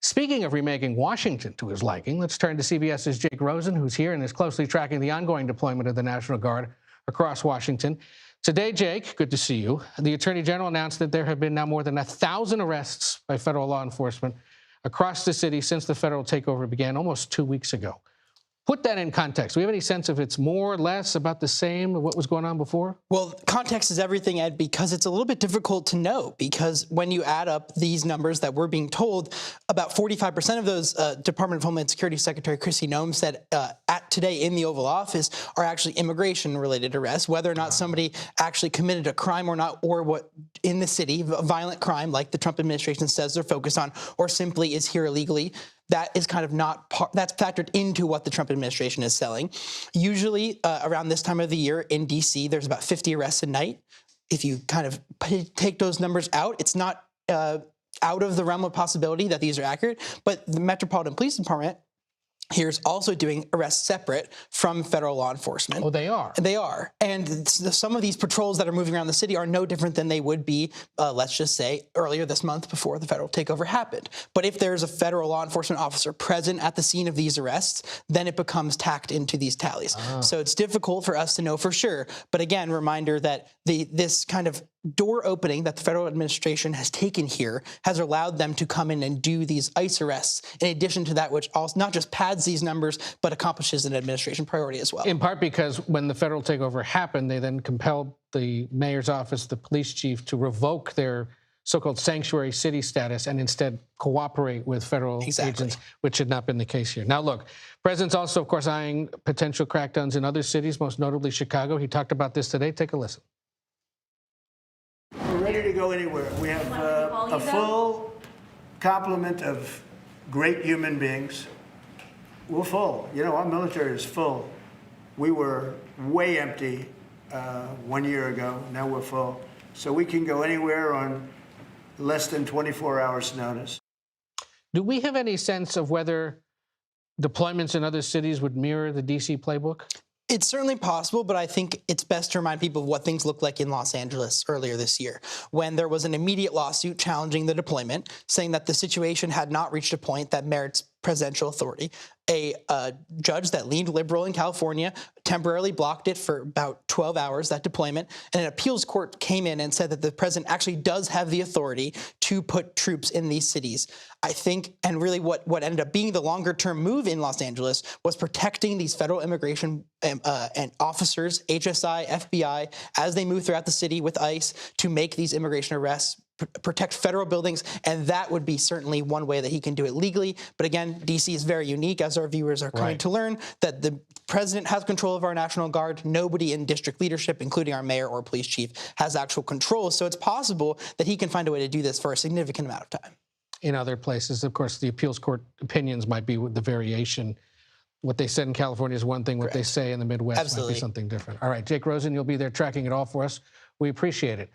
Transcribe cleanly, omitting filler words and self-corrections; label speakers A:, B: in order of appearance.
A: Speaking of remaking Washington to his liking, let's turn to CBS's Jake Rosen, who's here and is closely tracking the ongoing deployment of the National Guard across Washington. Today, Jake, good to see you. The Attorney General announced that there have been now more than 1,000 arrests by federal law enforcement across the city since the federal takeover began almost 2 weeks ago. Put that in context. Do we have any sense if it's more or less, about the same of what was going on before?
B: Well, context is everything, Ed, because it's a little bit difficult to know, because when you add up these numbers that we're being told, about 45% of those Department of Homeland Security Secretary Kristi Noem said at today in the Oval Office are actually immigration-related arrests, whether or not somebody actually committed a crime or not, or what in the city, a violent crime like the Trump administration says they're focused on, or simply is here illegally. That is kind of not that's factored into what the Trump administration is selling. Usually around this time of the year in D.C., there's about 50 arrests a night. If you kind of take those numbers out, it's not out of the realm of possibility that these are accurate. But the Metropolitan Police Department here is also doing arrests separate from federal law enforcement.
A: Oh, they are?
B: They are. And some of these patrols that are moving around the city are no different than they would be, let's just say, earlier this month before the federal takeover happened. But if there's a federal law enforcement officer present at the scene of these arrests, then it becomes tacked into these tallies. So it's difficult for us to know for sure. But again, reminder that this kind of door opening that the federal administration has taken here has allowed them to come in and do these ICE arrests, in addition to that, which also not just pads these numbers, but accomplishes an administration priority as well.
A: In part because when the federal takeover happened, they then compelled the mayor's office, the police chief, to revoke their so-called sanctuary city status and instead cooperate with federal agents, which had not been the case here. Now, look, President's also, of course, eyeing potential crackdowns in other cities, most notably Chicago. He talked about this today. Take a listen.
C: We're ready to go anywhere. We have a full complement of great human beings. We're full. You know, our military is full. We were way empty 1 year ago. Now we're full. So we can go anywhere on less than 24 hours notice.
A: Do we have any sense of whether deployments in other cities would mirror the D.C. playbook?
B: It's certainly possible, but I think it's best to remind people of what things looked like in Los Angeles earlier this year, when there was an immediate lawsuit challenging the deployment, saying that the situation had not reached a point that merits presidential authority. A judge that leaned liberal in California temporarily blocked it for about 12 hours, that deployment, and an appeals court came in and said that the president actually does have the authority to put troops in these cities. I think, and really what ended up being the longer-term move in Los Angeles was protecting these federal immigration and officers, HSI, FBI, as they move throughout the city with ICE to make these immigration arrests, protect federal buildings, and that would be certainly one way that he can do it legally. But again, D.C. is very unique, as our viewers are coming to learn, that the president has control of our National Guard. Nobody in district leadership, including our mayor or police chief, has actual control. So it's possible that he can find a way to do this for a significant amount of time.
A: In other places, of course, the appeals court opinions might be the variation. What they said in California is one thing. What they say in the Midwest might be something different. All right, Jake Rosen, you'll be there tracking it all for us. We appreciate it.